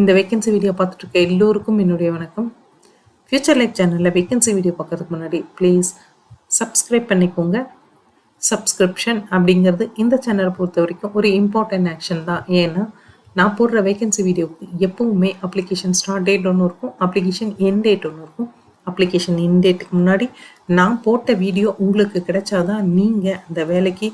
இந்த vacancy video பார்த்துட்டு இருக்க எல்லோருக்கும் என்னுடைய வணக்கம். ஃபியூச்சர் லைஃப் சேனலில் வேகன்சி வீடியோ பார்க்கறதுக்கு முன்னாடி ப்ளீஸ் சப்ஸ்கிரைப் பண்ணிக்கோங்க. சப்ஸ்கிரிப்ஷன் அப்படிங்கிறது இந்த சேனலை பொறுத்த வரைக்கும் ஒரு இம்பார்ட்டன்ட் ஆக்ஷன் தான். ஏன்னா நான் போடுற வேகன்சி வீடியோவுக்கு எப்போவுமே அப்ளிகேஷன் ஸ்டார்ட் டேட் ஒன்று இருக்கும், அப்ளிகேஷன் எண்ட் டேட் ஒன்று இருக்கும். அப்ளிகேஷன் எண்ட் டேட்டுக்கு முன்னாடி நான் போட்ட வீடியோ உங்களுக்கு கிடைச்சாதான் நீங்கள் அந்த வேலைக்கு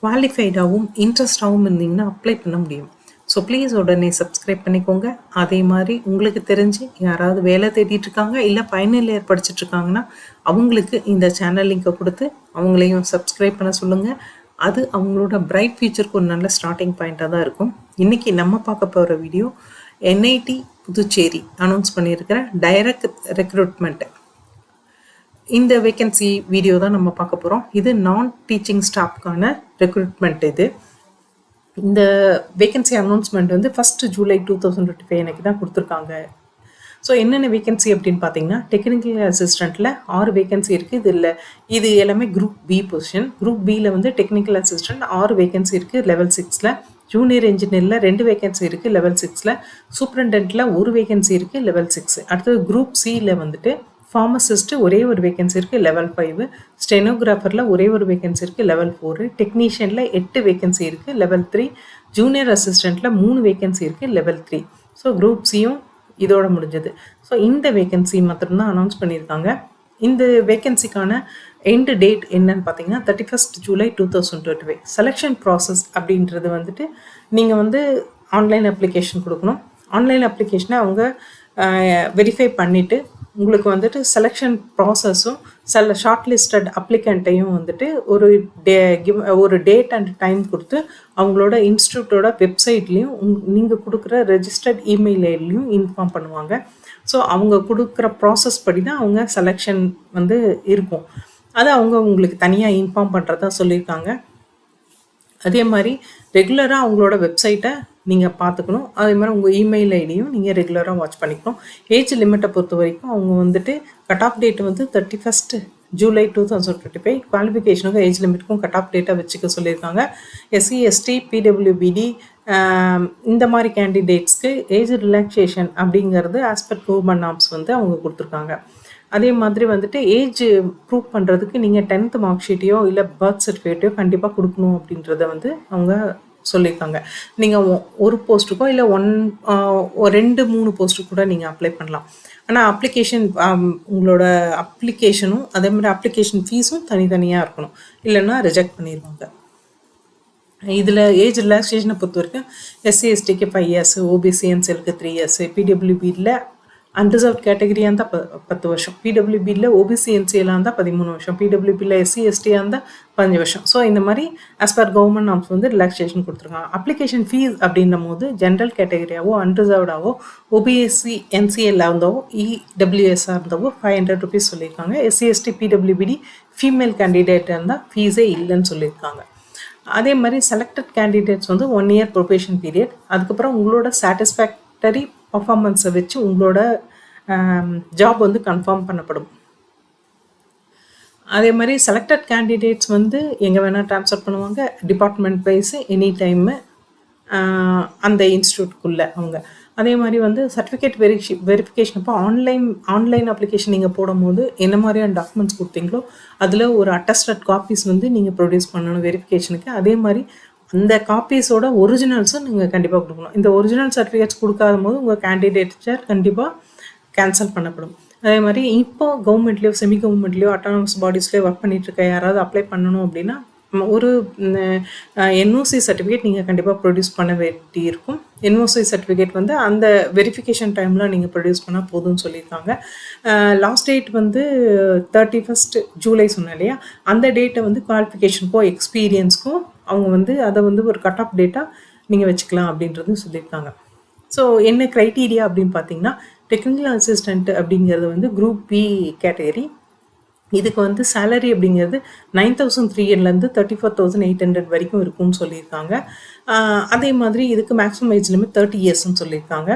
குவாலிஃபைடாகவும் இன்ட்ரெஸ்டாகவும் இருந்தீங்கன்னா அப்ளை பண்ண முடியும். ஸோ ப்ளீஸ் உடனே சப்ஸ்கிரைப் பண்ணிக்கோங்க. அதே மாதிரி உங்களுக்கு தெரிஞ்சு யாராவது வேலை தேடிட்டு இருக்காங்க, இல்லை ஃபைனல் இயர் படிச்சுட்டு இருக்காங்கன்னா அவங்களுக்கு இந்த சேனல் லிங்கை கொடுத்து அவங்களையும் சப்ஸ்கிரைப் பண்ண சொல்லுங்கள். அது அவங்களோட பிரைட் ஃபியூச்சருக்கு ஒரு நல்ல ஸ்டார்டிங் பாயிண்ட்டாக தான் இருக்கும். இன்றைக்கி நம்ம பார்க்க போகிற வீடியோ என்ஐடி புதுச்சேரி அனௌன்ஸ் பண்ணியிருக்கிற டைரக்ட் ரெக்ரூட்மெண்ட். இந்த வேகன்சி வீடியோ தான் நம்ம பார்க்க போகிறோம். இது நான் டீச்சிங் ஸ்டாஃப்கான ரெக்ரூட்மெண்ட். இந்த வேகன்சி அனௌன்ஸ்மெண்ட் வந்து 1 ஜூலை 2025 எனக்கு தான் கொடுத்துருக்காங்க. ஸோ என்னென்ன வேகன்சி அப்படின்னு பார்த்தீங்கன்னா, டெக்னிக்கல் அசிஸ்டண்ட்டில் 6 வேகன்சி இருக்குது. இது எல்லாமே குரூப் பி பொசிஷன். குரூப் பியில் வந்து டெக்னிக்கல் அசிஸ்டண்ட் 6 வேகன்சி இருக்குது லெவல் 6ல். ஜூனியர் இன்ஜினியரில் 2 வேகன்சி இருக்குது லெவல் 6ல். சூப்பரண்டென்ட்டில் 1 வேகன்சி இருக்குது லெவல் 6. அடுத்தது குரூப் சியில் வந்துட்டு ஃபார்மசிஸ்ட்டு ஒரே ஒரு வேகன்சி இருக்குது லெவல் 5. ஸ்டெனோகிராஃபரில் ஒரே ஒரு வேகன்சி இருக்குது லெவல் 4. டெக்னீஷியனில் 8 வேகன்சி இருக்குது லெவல் 3. ஜூனியர் அசிஸ்டண்ட்டில் 3 வேகன்சி இருக்குது லெவல் 3. ஸோ குரூப் சியும் இதோட முடிஞ்சது. ஸோ இந்த வேகன்சி மட்டும்தான் அனௌன்ஸ் பண்ணியிருக்காங்க. இந்த வேகன்சிக்கான எண்டு டேட் என்னன்னு பார்த்தீங்கன்னா 31 ஜூலை 2025. செலெக்ஷன் ப்ராசஸ் அப்படின்றது வந்துட்டு நீங்கள் வந்து ஆன்லைன் அப்ளிகேஷன் கொடுக்கணும். ஆன்லைன் அப்ளிகேஷனை அவங்க வெரிஃபை பண்ணிவிட்டு உங்களுக்கு வந்துட்டு செலெக்ஷன் ப்ராசஸும் ஷார்ட் லிஸ்டட் அப்ளிகண்ட்டையும் வந்துட்டு ஒரு டேட் அண்ட் டைம் கொடுத்து அவங்களோட இன்ஸ்டியூட்டோட வெப்சைட்லேயும் நீங்கள் கொடுக்குற ரெஜிஸ்டர்ட் இமெயில் ஐடிலையும் இன்ஃபார்ம் பண்ணுவாங்க. ஸோ அவங்க கொடுக்குற ப்ராசஸ் படி தான் அவங்க செலெக்ஷன் வந்து இருக்கும். அதை அவங்க உங்களுக்கு தனியாக இன்ஃபார்ம் பண்ணுறதா சொல்லியிருக்காங்க. அதே மாதிரி ரெகுலராக அவங்களோட வெப்சைட்டை நீங்கள் பார்த்துக்கணும். அதே மாதிரி உங்கள் இமெயில் ஐடியும் நீங்கள் ரெகுலராக வாட்ச் பண்ணிக்கணும். ஏஜ் லிமிட்டை பொறுத்த வரைக்கும் அவங்க வந்துட்டு கட் ஆஃப் டேட் வந்து 31 ஜூலை 2025. குவாலிஃபிகேஷனுக்கும் ஏஜ் லிமிட்டுக்கும் கட் ஆஃப் டேட்டாக வச்சுக்க சொல்லியிருக்காங்க. எஸ்சி எஸ்டி பிடபிள்யூபிடி இந்த மாதிரி கேண்டிடேட்ஸ்க்கு ஏஜ் ரிலாக்ஸேஷன் அப்படிங்கிறது ஆஸ் பர் கவர்மெண்ட் நார்ம்ஸ் வந்து அவங்க கொடுத்துருக்காங்க. அதே மாதிரி வந்துட்டு ஏஜ் ப்ரூவ் பண்ணுறதுக்கு நீங்கள் 10th மார்க் ஷீட்டையோ இல்லை பர்த் சர்டிஃபிகேட்டையோ கண்டிப்பாக கொடுக்கணும் அப்படின்றத வந்து அவங்க சொல்லியிருக்காங்க. நீங்கள் ஒரு போஸ்ட்டுக்கோ இல்லை 2-3 போஸ்ட்டுக்கு கூட நீங்கள் அப்ளை பண்ணலாம். ஆனால் அப்ளிகேஷன் உங்களோட அப்ளிகேஷனும் அதே மாதிரி அப்ளிகேஷன் ஃபீஸும் தனித்தனியாக இருக்கணும், இல்லைன்னா ரிஜெக்ட் பண்ணிடுவாங்க. இதில் ஏஜ் ரிலாக்ஸேஷனை பொறுத்த வரைக்கும் எஸ்சி எஸ்டிக்கு 5 இயர்ஸ், ஓபிசி என்சிஎலுக்கு 3 இயர்ஸ், பிடபிள்யூபியில் அன்ரிசர்வ் கேட்டகரியாக இருந்தால் 10 வருஷம், பிடபிள்யூபியில் ஓபிசி என்சிஎலாக இருந்தால் 13 வருஷம், பிடபிள்யூபியில் எஸ்சி எஸ்டியாக இருந்தால் 15 வருஷம். ஸோ இந்த மாதிரி ஆஸ் பர் கவர்மெண்ட் நார்ம்ஸ் வந்து ரிலாக்ஸேஷன் கொடுத்துருக்காங்க. அப்ளிகேஷன் ஃபீஸ் அப்படின்னும் போது ஜென்ரல் கேட்டகரியாவோ அன்ரிசர்வ்டாவோ ஓபிஎஸ்சி என்சிஎல்லாக இருந்தாவோ இடபிள்யூஎஸ்ஆர் இருந்தாவோ 500 ருபீஸ் சொல்லியிருக்காங்க. SC ST PWBD female candidate இருந்தால் ஃபீஸே இல்லைன்னு சொல்லியிருக்காங்க. அதே மாதிரி செலக்டட் கேண்டிடேட்ஸ் வந்து 1 இயர் ப்ரொபேஷன் பீரியட். அதுக்கப்புறம் உங்களோட சாட்டிஸ்ஃபேக்டரி பர்ஃபார்மன்ஸை வச்சு உங்களோட ஜாப் வந்து கன்ஃபார்ம் பண்ணப்படும். அதே மாதிரி செலக்டட் கேண்டிடேட்ஸ் வந்து எங்கே வேணால் ட்ரான்ஸ்ஃபர் பண்ணுவாங்க, டிபார்ட்மெண்ட் வைஸு எனி டைமு அந்த இன்ஸ்டியூட்குள்ளே அவங்க. அதே மாதிரி வந்து சர்டிஃபிகேட் வெரிஃபிகேஷன் அப்போ ஆன்லைன் அப்ளிகேஷன் நீங்கள் போடும்போது என்ன மாதிரியான டாக்குமெண்ட்ஸ் கொடுத்தீங்களோ அதில் ஒரு அட்டஸ்டட் காப்பீஸ் வந்து நீங்கள் ப்ரொடியூஸ் பண்ணணும் வெரிஃபிகேஷனுக்கு. அதே மாதிரி அந்த காப்பீஸோட ஒரிஜினல்ஸும் நீங்கள் கண்டிப்பாக கொடுக்கணும். இந்த ஒரிஜினல் சர்டிஃபிகேட்ஸ் கொடுக்காத போது உங்கள் கேண்டிடேச்சர் கண்டிப்பாக கேன்சல் பண்ணப்படும். அதே மாதிரி இப்போ கவர்மெண்ட்லேயோ செமி கவர்மெண்ட்லேயோ அட்டானமஸ் பாடிஸ்லேயோ ஒர்க் பண்ணிகிட்டு இருக்க யாராவது அப்ளை பண்ணணும் அப்படின்னா ஒரு என்ஓசி சர்டிஃபிகேட் நீங்கள் கண்டிப்பாக ப்ரொடியூஸ் பண்ண வேண்டி இருக்கும். என்ஓசி சர்டிஃபிகேட் வந்து அந்த வெரிஃபிகேஷன் டைமில் நீங்கள் ப்ரொடியூஸ் பண்ணால் போதும்னு சொல்லியிருக்காங்க. லாஸ்ட் டேட் வந்து 31 ஜூலை சொன்னேன் இல்லையா, அந்த டேட்டை வந்து குவாலிஃபிகேஷனுக்கோ எக்ஸ்பீரியன்ஸ்க்கோ அவங்க வந்து அதை வந்து ஒரு கட் ஆஃப் டேட்டாக நீங்கள் வச்சுக்கலாம் அப்படின்றது சொல்லியிருக்காங்க. ஸோ என்ன க்ரைட்டீரியா அப்படின்னு பார்த்தீங்கன்னா, டெக்னிக்கல் அசிஸ்டண்ட் அப்படிங்கிறது வந்து குரூப் பி கேட்டகரி. இதுக்கு வந்து சேலரி அப்படிங்கிறது 9,300லேருந்து 34,800 வரைக்கும் இருக்கும்னு சொல்லியிருக்காங்க. அதே மாதிரி இதுக்கு மேக்ஸிமம் ஏஜ் லிமிட் 30 இயர்ஸ்ன்னு சொல்லியிருக்காங்க.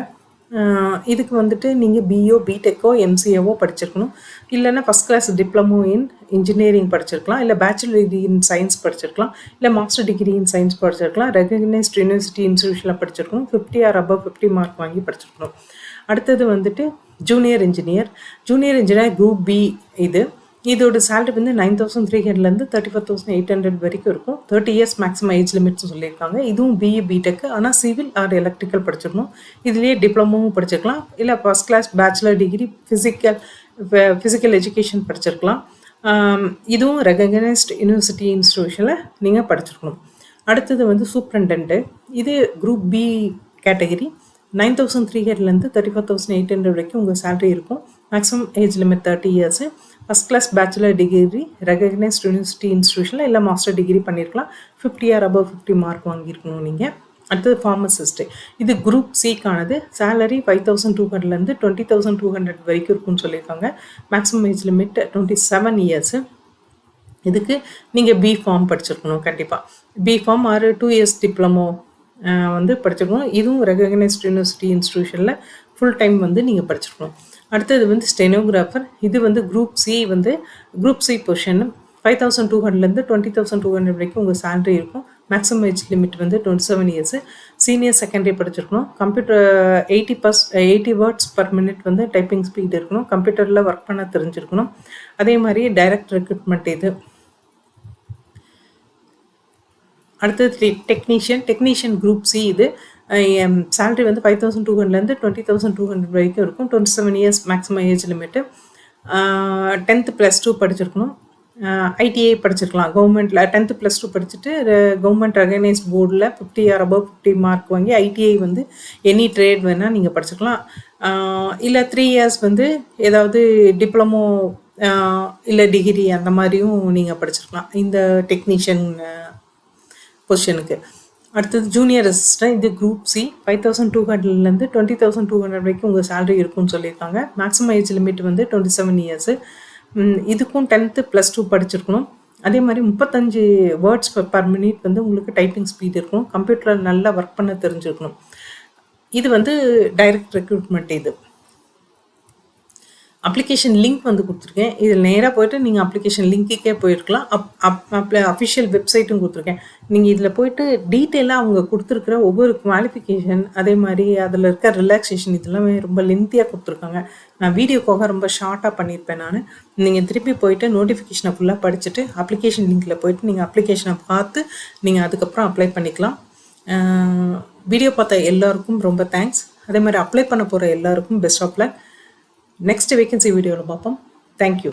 இதுக்கு வந்துட்டு நீங்கள் பிஓ பிடெக்கோ எம்சிஏவோ படிச்சிருக்கணும். இல்லைன்னா first class diploma in engineering படிச்சிருக்கலாம், இல்லை பேச்சுலர் டிகிரி இன் சயின்ஸ் படிச்சிருக்கலாம், இல்லை மாஸ்டர் டிகிரி இன் சயின்ஸ் படிச்சிருக்கலாம், ரெகக்னைஸ்ட் யூனிவர்சிட்டி இன்ஸ்டியூஷனில் படிச்சிருக்கணும், 50 ஆர் above 50 மார்க் வாங்கி படிச்சிருக்கணும். அடுத்தது வந்துட்டு ஜூனியர் இன்ஜினியர் குரூப் பி. இதோட சேலரி வந்து 9,300லேருந்து 34,800 வரைக்கும் இருக்கும். 30 இயர்ஸ் மேக்ஸிமம் ஏஜ் லிமிட்ஸ் சொல்லியிருக்காங்க. இதுவும் பிஇ பிடெக், ஆனால் சிவில் ஆர் எலக்ட்ரிக்கல் படிச்சிருக்கணும். இதுலேயே டிப்ளமோவும் படிச்சிருக்கலாம், இல்லை first class bachelor degree physical education படிச்சிருக்கலாம். இதுவும் ரெகக்னைஸ்ட் யூனிவர்சிட்டி இன்ஸ்டியூஷனில் நீங்கள் படிச்சிருக்கணும். அடுத்தது வந்து சூப்ரண்டன்ட்டு. இது குரூப் பி கேட்டகரி. 9,300லேருந்து 34,800 வரைக்கும் உங்கள் சேலரி இருக்கும். Maximum age limit 30 years. First class bachelor degree recognised university இன்ஸ்டியூஷனில் இல்லை மாஸ்டர் டிகிரி பண்ணியிருக்கலாம். 50 ஆர் above 50 மார்க் வாங்கியிருக்கணும் நீங்கள். அடுத்தது ஃபார்மசிஸ்ட்டு. இது குரூப் சிக்கானது. சேலரி 5,200லேருந்து 20,200 வரைக்கும் இருக்குன்னு சொல்லியிருக்காங்க. Maximum age limit 27 years. இதுக்கு நீங்கள் பி ஃபார்ம் படிச்சிருக்கணும் கண்டிப்பாக. B pharm or 2 years diploma வந்து படிச்சிருக்கணும். இதுவும் ரெகக்னைஸ்ட் யூனிவர்சிட்டி இன்ஸ்டியூஷனில் ஃபுல் டைம் வந்து நீங்கள் படிச்சிருக்கணும். அடுத்தது வந்து ஸ்டெனோகிராஃபர். இது வந்து குரூப் சி பொசிஷன். 5,200லேருந்து 20,200 வரைக்கும் உங்கள் சேலரி இருக்கும். மேக்ஸிமம் ஏஜ் லிமிட் வந்து 27 இயர்ஸு. சீனியர் செகண்டரி படிச்சிருக்கணும். கம்ப்யூட்டர் 80 வேர்ட்ஸ் பர் மினிட் வந்து டைப்பிங் ஸ்பீட் இருக்கணும். கம்ப்யூட்டரில் ஒர்க் பண்ண தெரிஞ்சிருக்கணும். அதே மாதிரி டைரக்ட் ரெக்ரூட்மெண்ட் இது. அடுத்தது டெக்னீஷியன் குரூப் சி. இது சேலரி வந்து 5,200லேருந்து 20,200 வரைக்கும் இருக்கும். 27 years maximum age limit. 10th +2 படிச்சிருக்கணும். ஐடிஐ படிச்சிருக்கலாம். கவர்மெண்ட்டில் 10th +2 படிச்சுட்டு கவர்மெண்ட் ரெகனைஸ்ட் போர்டில் 50 ஆர் above 50 மார்க் வாங்கி ஐடிஐ வந்து எனி ட்ரேட் வேணால் நீங்கள் படிச்சிருக்கலாம். இல்லை 3 இயர்ஸ் வந்து ஏதாவது டிப்ளமோ இல்லை டிகிரி அந்த மாதிரியும் நீங்கள் படிச்சிருக்கலாம் இந்த டெக்னீஷியன் பொசிஷனுக்கு. அடுத்தது ஜூனியர் அசிஸ்டன்ட். இது குரூப் சி. 5,200லேருந்து 20,200 வரைக்கும் உங்கள் சேலரி இருக்குன்னு சொல்லியிருக்காங்க. மேக்ஸிமம் ஏஜ் லிமிட் வந்து 27 இயர்ஸு. இதுக்கும் 10th +2 படிச்சிருக்கணும். அதே மாதிரி 35 வேர்ட்ஸ் பர் மினிட் வந்து உங்களுக்கு டைப்பிங் ஸ்பீட் இருக்கணும். கம்ப்யூட்டரில் நல்லா ஒர்க் பண்ண தெரிஞ்சிருக்கணும். இது வந்து டைரக்ட் ரெக்ரூட்மெண்ட். இது அப்ளிகேஷன் லிங்க் வந்து கொடுத்துருக்கேன். இதில் நேராக போய்ட்டு நீங்கள் அப்ளிகேஷன் லிங்க்குக்கே போயிருக்கலாம். அஃபிஷியல் வெப்சைட்டும் கொடுத்துருக்கேன். நீங்கள் இதில் போய்ட்டு டீட்டெயிலாக அவங்க கொடுத்துருக்குற ஒவ்வொரு குவாலிஃபிகேஷன், அதே மாதிரி அதில் இருக்க ரிலாக்ஸேஷன் இதெல்லாமே ரொம்ப லென்த்தியாக கொடுத்துருக்காங்க. நான் வீடியோக்காக ரொம்ப ஷார்ட்டாக பண்ணியிருப்பேன் நான். நீங்கள் திருப்பி போய்ட்டு நோட்டிஃபிகேஷனை ஃபுல்லாக படிச்சுட்டு அப்ளிகேஷன் லிங்க்கில் போய்ட்டு நீங்கள் அப்ளிகேஷனை பார்த்து நீங்கள் அதுக்கப்புறம் அப்ளை பண்ணிக்கலாம். வீடியோ பார்த்த எல்லாருக்கும் ரொம்ப தேங்க்ஸ். அதே மாதிரி அப்ளை பண்ண போகிற எல்லாருக்கும் best of luck. Next vacancy வீடியோவில் பார்ப்போம். தேங்க்யூ.